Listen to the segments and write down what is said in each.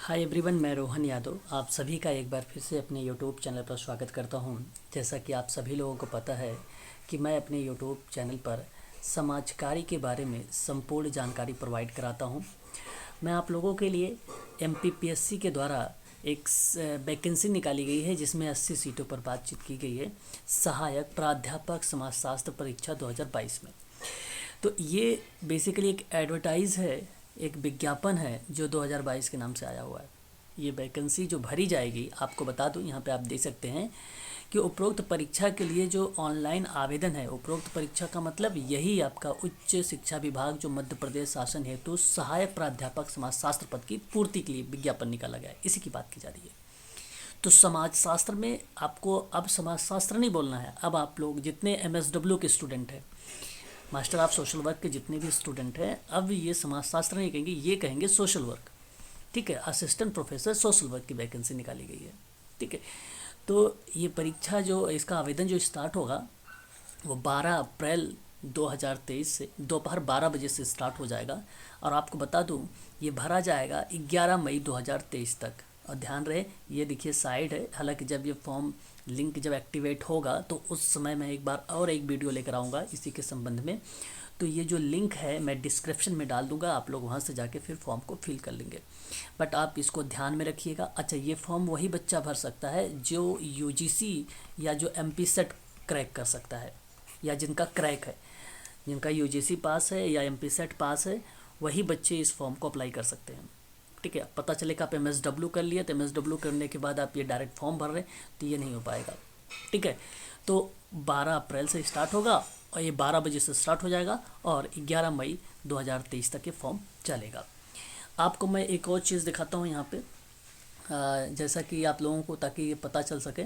Hi everyone, मैं रोहन यादव आप सभी का एक बार फिर से अपने यूट्यूब चैनल पर स्वागत करता हूं। जैसा कि आप सभी लोगों को पता है कि मैं अपने यूट्यूब चैनल पर समाजकारी के बारे में संपूर्ण जानकारी प्रोवाइड कराता हूं। मैं आप लोगों के लिए एमपीपीएससी के द्वारा एक वैकेंसी निकाली गई है जिसमें 80 सीटों पर बातचीत की गई है, सहायक प्राध्यापक समाजशास्त्र परीक्षा 2022 में। तो ये बेसिकली एक एडवर्टाइज है, एक विज्ञापन है जो 2022 के नाम से आया हुआ है। ये वैकेंसी जो भरी जाएगी, आपको बता दूं, यहाँ पे आप देख सकते हैं कि उपरोक्त परीक्षा के लिए जो ऑनलाइन आवेदन है, उपरोक्त परीक्षा का मतलब यही आपका उच्च शिक्षा विभाग जो मध्य प्रदेश शासन हेतु सहायक प्राध्यापक समाजशास्त्र पद की पूर्ति के लिए विज्ञापन निकाला गया है, इसी की बात की जा रही है। तो समाजशास्त्र में आपको अब समाजशास्त्र नहीं बोलना है। अब आप लोग जितने एमएसडब्ल्यू के स्टूडेंट हैं, मास्टर ऑफ सोशल वर्क के जितने भी स्टूडेंट हैं, अब ये समाजशास्त्र नहीं कहेंगे, ये कहेंगे सोशल वर्क। ठीक है, असिस्टेंट प्रोफेसर सोशल वर्क की वैकेंसी निकाली गई है। ठीक है, तो ये परीक्षा जो इसका आवेदन जो स्टार्ट होगा वो 12 अप्रैल 2023 से दोपहर 12 बजे से स्टार्ट हो जाएगा। और आपको बता दूं, ये भरा जाएगा 11 मई 2023 तक। और ध्यान रहे, ये देखिए साइड है, हालांकि जब ये फॉर्म लिंक जब एक्टिवेट होगा तो उस समय मैं एक बार और एक वीडियो लेकर आऊँगा इसी के संबंध में। तो ये जो लिंक है मैं डिस्क्रिप्शन में डाल दूंगा, आप लोग वहाँ से जाके फिर फॉर्म को फिल कर लेंगे। बट आप इसको ध्यान में रखिएगा। अच्छा, ये फॉर्म वही बच्चा भर सकता है जो यूजीसी या जो एमपी सेट क्रैक कर सकता है, या जिनका क्रैक है, जिनका यूजीसी पास है या एमपी सेट पास है, वही बच्चे इस फॉर्म को अप्लाई कर सकते हैं। ठीक है, पता चले कि आप एमएसडब्ल्यू कर लिए तो एमएसडब्ल्यू करने के बाद आप ये डायरेक्ट फॉर्म भर रहे हैं तो ये नहीं हो पाएगा। ठीक है, तो 12 अप्रैल से स्टार्ट होगा और ये 12 बजे से स्टार्ट हो जाएगा और 11 मई 2023 तक ये फॉर्म चलेगा। आपको मैं एक और चीज़ दिखाता हूँ यहाँ पे, जैसा कि आप लोगों को, ताकि ये पता चल सके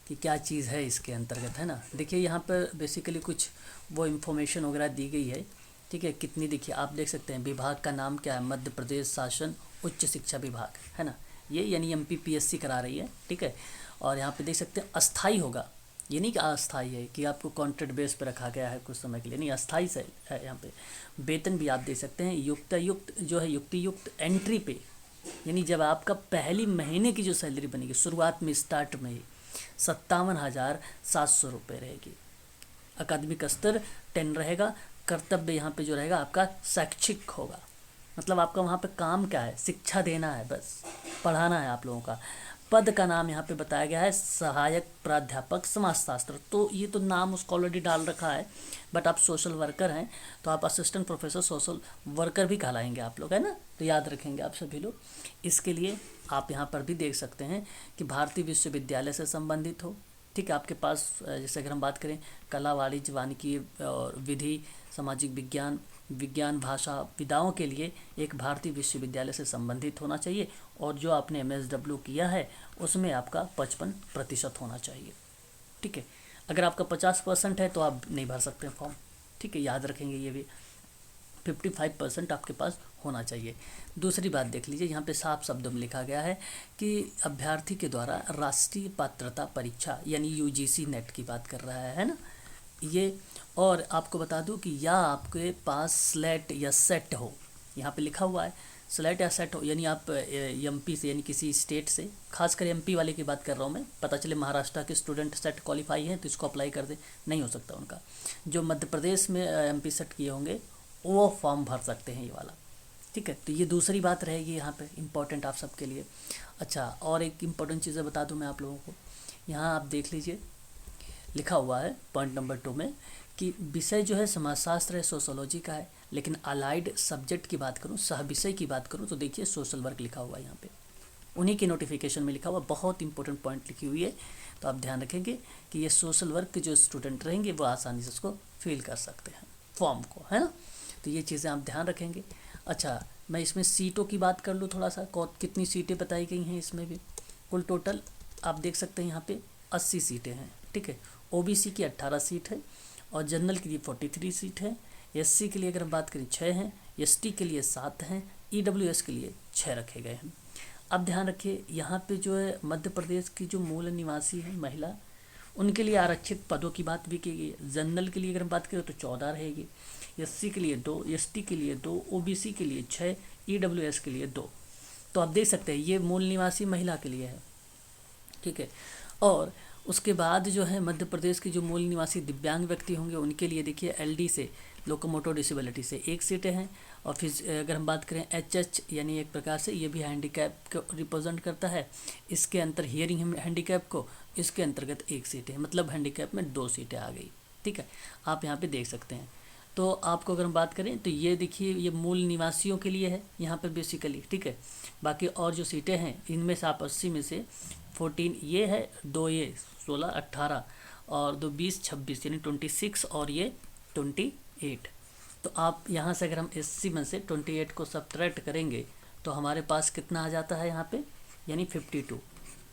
कि क्या चीज़ है इसके अंतर्गत, है ना। देखिए यहाँ पर बेसिकली कुछ वो इन्फॉर्मेशन वगैरह दी गई है। ठीक है, कितनी, देखिए आप देख सकते हैं विभाग का नाम क्या है, मध्य प्रदेश शासन उच्च शिक्षा विभाग, है ना। ये यानी एमपीपीएससी करा रही है। ठीक है, और यहाँ पे देख सकते हैं अस्थाई होगा, ये नहीं कि अस्थाई है कि आपको कॉन्ट्रैक्ट बेस पे रखा गया है कुछ समय के लिए, नहीं, अस्थाई से है। यहाँ पे वेतन भी आप देख सकते हैं, युक्त जो है युक्त एंट्री पे, यानी जब आपका पहली महीने की जो सैलरी बनेगी शुरुआत में, स्टार्ट में ही 57,700 रुपये रहेगी। अकादमिक स्तर 10 रहेगा। कर्तव्य यहाँ पे जो रहेगा आपका शैक्षिक होगा, मतलब आपका वहाँ पे काम क्या है, शिक्षा देना है, बस पढ़ाना है आप लोगों का। पद का नाम यहाँ पे बताया गया है सहायक प्राध्यापक समाजशास्त्र, तो ये तो नाम उसको ऑलरेडी डाल रखा है। बट आप सोशल वर्कर हैं तो आप असिस्टेंट प्रोफेसर सोशल वर्कर भी कहलाएंगे आप लोग, है ना। तो याद रखेंगे आप सभी लोग। इसके लिए आप यहाँ पर भी देख सकते हैं कि भारतीय विश्वविद्यालय से संबंधित हो। ठीक है, आपके पास जैसे अगर हम बात करें कला, वाणिज्य, वानिकी और विधि, सामाजिक विज्ञान, विज्ञान, भाषा, विधाओं के लिए एक भारतीय विश्वविद्यालय से संबंधित होना चाहिए। और जो आपने एमएसडब्ल्यू किया है उसमें आपका 55% होना चाहिए। ठीक है, अगर आपका 50% है तो आप नहीं भर सकते फॉर्म। ठीक है, याद रखेंगे ये भी, 55% आपके पास होना चाहिए। दूसरी बात देख लीजिए, यहाँ पे साफ शब्दों में लिखा गया है कि अभ्यर्थी के द्वारा राष्ट्रीय पात्रता परीक्षा यानी यूजीसी नेट की बात कर रहा है ना ये। और आपको बता दूं कि या आपके पास स्लेट या सेट हो, यहाँ पे लिखा हुआ है स्लेट या सेट हो, यानी आप एमपी से, यानी किसी स्टेट से, खासकर एमपी वाले की बात कर रहा हूँ मैं। पता चले महाराष्ट्र के स्टूडेंट सेट क्वालिफाई हैं तो इसको अप्लाई कर दे, नहीं हो सकता उनका। जो मध्य प्रदेश में एमपी सेट किए होंगे वो फॉर्म भर सकते हैं ये वाला। ठीक है, तो ये दूसरी बात रहेगी यहाँ पे इम्पोर्टेंट आप सबके लिए। अच्छा, और एक इम्पोर्टेंट चीज़ें बता दूँ मैं आप लोगों को, यहाँ आप देख लीजिए लिखा हुआ है पॉइंट नंबर 2 में कि विषय जो है समाजशास्त्र है, सोशोलॉजी का है, लेकिन अलाइड सब्जेक्ट की बात करूँ, सह विषय की बात करूँ तो देखिए सोशल वर्क लिखा हुआ है यहाँ पे, उन्हीं के नोटिफिकेशन में लिखा हुआ, बहुत इंपॉर्टेंट पॉइंट लिखी हुई है। तो आप ध्यान रखेंगे कि ये सोशल वर्क के जो स्टूडेंट रहेंगे वो आसानी से उसको फिल कर सकते हैं फॉर्म को, है ना। तो ये चीज़ें आप ध्यान रखेंगे। अच्छा, मैं इसमें सीटों की बात कर लूँ थोड़ा सा, कितनी सीटें बताई गई हैं इसमें भी। कुल टोटल आप देख सकते हैं यहाँ पे 80 सीटें हैं। ठीक है, ओबीसी की 18 सीट है और जनरल के लिए 43 सीट है। एससी के लिए अगर हम बात करें 6 हैं, एसटी के लिए 7 हैं, ईडब्ल्यूएस के लिए 6 रखे गए हैं। अब ध्यान रखिए, यहाँ पे जो है मध्य प्रदेश की जो मूल निवासी है महिला, उनके लिए आरक्षित पदों की बात भी की गई है। जनरल के लिए अगर हम बात करें तो 14 रहेगी, एससी के लिए 2, एसटी के लिए 2, ओबीसी के लिए 6, ईडब्ल्यूएस के लिए 2। तो आप देख सकते हैं ये मूल निवासी महिला के लिए है, ठीक है। और उसके बाद जो है मध्य प्रदेश के जो मूल निवासी दिव्यांग व्यक्ति होंगे उनके लिए देखिए एलडी से, लोकोमोटर डिसेबिलिटी से 1 सीटें हैं। और फिर अगर हम बात करें एचएच यानी एक प्रकार से ये भी हैंडीकैप को रिप्रेजेंट करता है, इसके अंतर हियरिंग हैंडीकैप को, इसके अंतर्गत 1 सीट है, मतलब हैंडीकैप में 2 सीटें आ गई, ठीक है। आप यहाँ पे देख सकते हैं। तो आपको अगर हम बात करें तो ये देखिए ये मूल निवासियों के लिए है यहाँ पर बेसिकली, ठीक है। बाकी और जो सीटें हैं इनमें से आप 80 में से 14 ये है, 2 ये 16 18 और 2 20 26 यानी 26 और ये 28। तो आप यहाँ से अगर हम 80 में से 28 को सब्ट्रैक्ट करेंगे तो हमारे पास कितना आ जाता है यहाँ पे, यानी 52,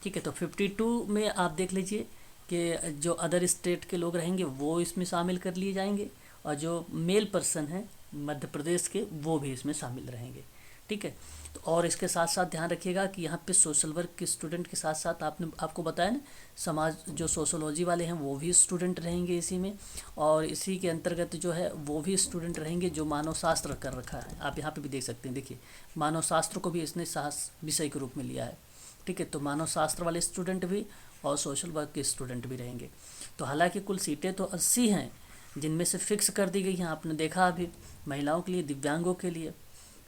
ठीक है। तो 52 में आप देख लीजिए कि जो अदर स्टेट के लोग रहेंगे वो इसमें शामिल कर लिए जाएंगे और जो मेल पर्सन हैं मध्य प्रदेश के वो भी इसमें शामिल रहेंगे, ठीक है। तो और इसके साथ साथ ध्यान रखिएगा कि यहाँ पे सोशल वर्क के स्टूडेंट के साथ साथ आपको बताया ना, समाज जो सोशोलॉजी वाले हैं वो भी स्टूडेंट रहेंगे इसी में, और इसी के अंतर्गत जो है वो भी स्टूडेंट रहेंगे जो मानव शास्त्र कर रखा है। आप यहाँ पे भी देख सकते हैं, देखिए मानव शास्त्र को भी इसने साहस विषय के रूप में लिया है, ठीक है। तो मानव शास्त्र वाले स्टूडेंट भी और सोशल वर्क के स्टूडेंट भी रहेंगे। तो हालांकि कुल सीटें तो 80 हैं जिनमें से फिक्स कर दी गई हैं, आपने देखा अभी, महिलाओं के लिए, दिव्यांगों के लिए,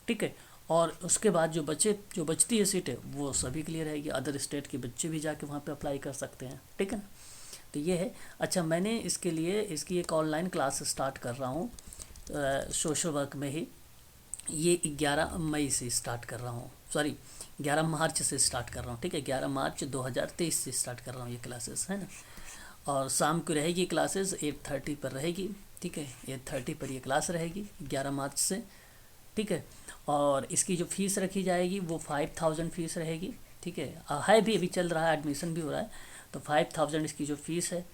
ठीक है। और उसके बाद जो बचती है सीटें वो सभी के लिए रहेगी, अदर स्टेट के बच्चे भी जाके वहाँ पे अप्लाई कर सकते हैं, ठीक है ना। तो ये है। अच्छा, मैंने इसके लिए इसकी एक ऑनलाइन क्लास स्टार्ट कर रहा हूँ सोशल वर्क में ही, ये 11 मई से स्टार्ट कर रहा हूँ, सॉरी 11 मार्च से स्टार्ट कर रहा हूँ, ठीक है। 11 मार्च 2023 से स्टार्ट कर रहा हूँ ये क्लासेस, है ना। और शाम को रहेगी क्लासेस 8:30 पर रहेगी, ठीक है। 8:30 पर ये क्लास रहेगी 11 मार्च से, ठीक है। और इसकी जो फीस रखी जाएगी वो 5000 फीस रहेगी, ठीक है भी, अभी चल रहा है, एडमिशन भी हो रहा है। तो 5000 इसकी जो फीस है,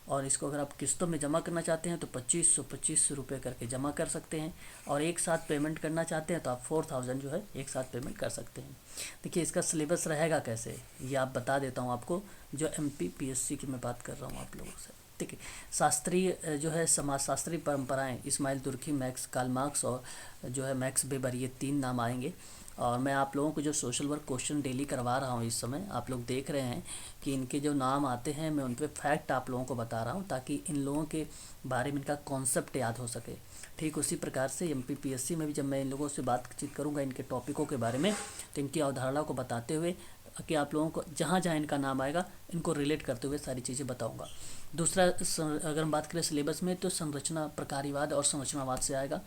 और इसको अगर आप किस्तों में जमा करना चाहते हैं तो 2500 रुपये करके जमा कर सकते हैं, और एक साथ पेमेंट करना चाहते हैं तो आप 4000 जो है एक साथ पेमेंट कर सकते हैं। देखिए इसका सिलेबस रहेगा कैसे ये आप बता देता हूँ आपको, जो MPPSC की मैं बात कर रहा हूँ आप लोगों से, ठीक है। शास्त्रीय जो है समाजशास्त्री परंपराएं, इस्माइल तुर्की, मैक्स कार्ल मार्क्स और जो है मैक्स वेबर, ये 3 नाम आएंगे। और मैं आप लोगों को जो सोशल वर्क क्वेश्चन डेली करवा रहा हूँ इस समय, आप लोग देख रहे हैं कि इनके जो नाम आते हैं मैं उन पर फैक्ट आप लोगों को बता रहा हूँ ताकि इन लोगों के बारे में इनका कॉन्सेप्ट याद हो सके। ठीक उसी प्रकार से MPPSC में भी जब मैं इन लोगों से बातचीत करूँगा इनके टॉपिकों के बारे में, तो इनकी अवधारणा को बताते हुए कि आप लोगों को जहाँ जहाँ इनका नाम आएगा इनको रिलेट करते हुए सारी चीज़ें बताऊँगा। दूसरा, अगर हम बात करें सिलेबस में, तो संरचना प्रकारीवाद और संरचनावाद से आएगा।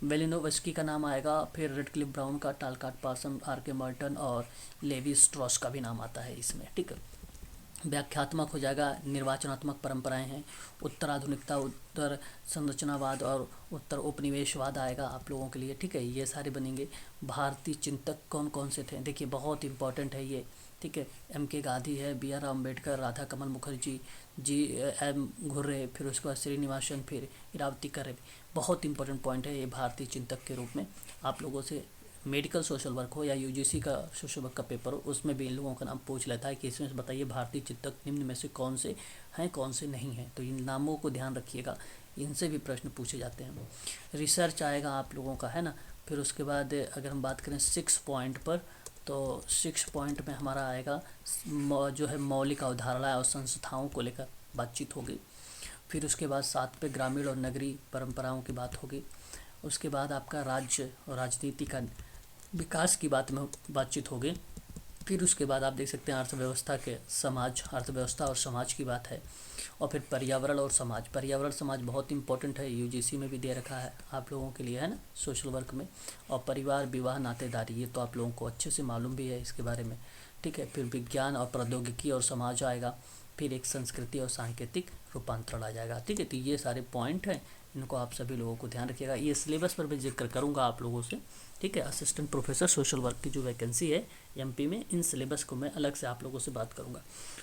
वेलिनोवस्की का नाम आएगा, फिर रेडक्लिफ ब्राउन का, टालकाट पार्सन, RK मर्टन और लेवी स्ट्रॉस का भी नाम आता है इसमें, ठीक है। व्याख्यात्मक हो जाएगा, निर्वाचनात्मक परंपराएं हैं, उत्तराधुनिकता, उत्तर संरचनावाद और उत्तर उपनिवेशवाद आएगा आप लोगों के लिए, ठीक है। ये सारे बनेंगे। भारतीय चिंतक कौन कौन से थे, देखिए बहुत इंपॉर्टेंट है ये, ठीक है। MK गांधी है, BR अम्बेडकर, राधा कमल मुखर्जी, GM घुर्रे, फिर उसके बाद श्रीनिवासन, फिर इरावती करे, बहुत इंपॉर्टेंट पॉइंट है ये भारतीय चिंतक के रूप में। आप लोगों से मेडिकल सोशल वर्क हो या UGC का सोशल वर्क का पेपर हो, उसमें भी इन लोगों का नाम पूछ लेता है कि इसमें से बताइए भारतीय चिंतक निम्न में से कौन से हैं, कौन से नहीं हैं। तो इन नामों को ध्यान रखिएगा, इनसे भी प्रश्न पूछे जाते हैं। रिसर्च आएगा आप लोगों का, है ना। फिर उसके बाद अगर हम बात करें 6 पॉइंट पर, तो 6 पॉइंट में हमारा आएगा जो है मौलिक अवधारणाएं और संस्थाओं को लेकर बातचीत होगी। फिर उसके बाद 7 पे ग्रामीण और नगरीय परंपराओं की बात होगी। उसके बाद आपका राज्य और राजनीति का विकास की बातचीत होगी। फिर उसके बाद आप देख सकते हैं अर्थव्यवस्था के अर्थव्यवस्था और समाज की बात है। और फिर पर्यावरण और समाज, पर्यावरण समाज बहुत इंपॉर्टेंट है, UGC में भी दे रखा है आप लोगों के लिए, है ना, सोशल वर्क में। और परिवार, विवाह, नातेदारी, ये तो आप लोगों को अच्छे से मालूम भी है इसके बारे में, ठीक है। फिर विज्ञान और प्रौद्योगिकी और समाज आएगा। फिर एक संस्कृति और सांकेतिक रूपांतरण आ जाएगा, ठीक है। तो ये सारे पॉइंट हैं, इनको आप सभी लोगों को ध्यान रखिएगा। ये सिलेबस पर भी जिक्र करूँगा आप लोगों से, ठीक है। असिस्टेंट प्रोफेसर सोशल वर्क की जो वैकेंसी है MP में, इन सिलेबस को मैं अलग से आप लोगों से बात करूँगा।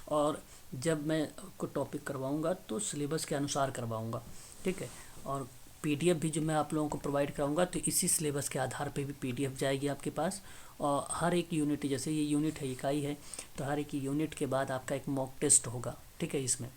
और जब मैं आपको टॉपिक करवाऊँगा तो सिलेबस के अनुसार करवाऊँगा, ठीक है। और PDF भी जो मैं आप लोगों को प्रोवाइड कराऊँगा तो इसी सिलेबस के आधार पे भी PDF जाएगी आपके पास। और हर एक यूनिट, जैसे ये यूनिट है, इकाई है, तो हर एक यूनिट के बाद आपका एक मॉक टेस्ट होगा, ठीक है। इसमें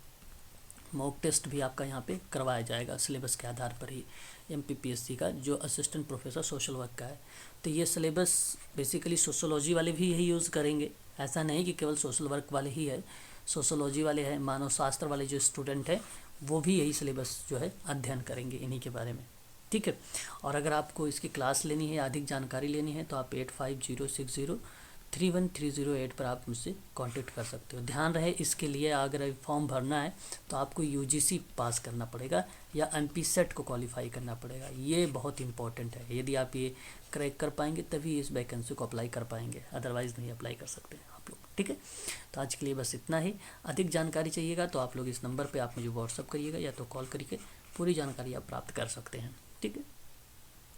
मॉक टेस्ट भी आपका यहाँ पे करवाया जाएगा सिलेबस के आधार पर ही, MPPSC का जो असिस्टेंट प्रोफेसर सोशल वर्क का है। तो ये सिलेबस बेसिकली सोशोलॉजी वाले भी यही यूज़ करेंगे, ऐसा नहीं कि केवल सोशल वर्क वाले ही है, सोशोलॉजी वाले हैं, मानव शास्त्र वाले जो स्टूडेंट हैं वो भी यही सिलेबस जो है अध्ययन करेंगे इन्हीं के बारे में, ठीक है। और अगर आपको इसकी क्लास लेनी है, अधिक जानकारी लेनी है, तो आप 8506031308 पर आप मुझसे कांटेक्ट कर सकते हो। ध्यान रहे इसके लिए अगर फॉर्म भरना है तो आपको UGC पास करना पड़ेगा या MP सेट को क्वालिफाई करना पड़ेगा, ये बहुत इंपॉर्टेंट है। यदि आप ये क्रैक कर पाएंगे तभी इस वैकेंसी को अप्लाई कर पाएंगे, अदरवाइज़ नहीं अप्लाई कर सकते आप लोग, ठीक है। तो आज के लिए बस इतना ही। अधिक जानकारी चाहिएगा तो आप लोग इस नंबर पर आप मुझे व्हाट्सअप करिएगा या तो कॉल करके पूरी जानकारी आप प्राप्त कर सकते हैं, ठीक है।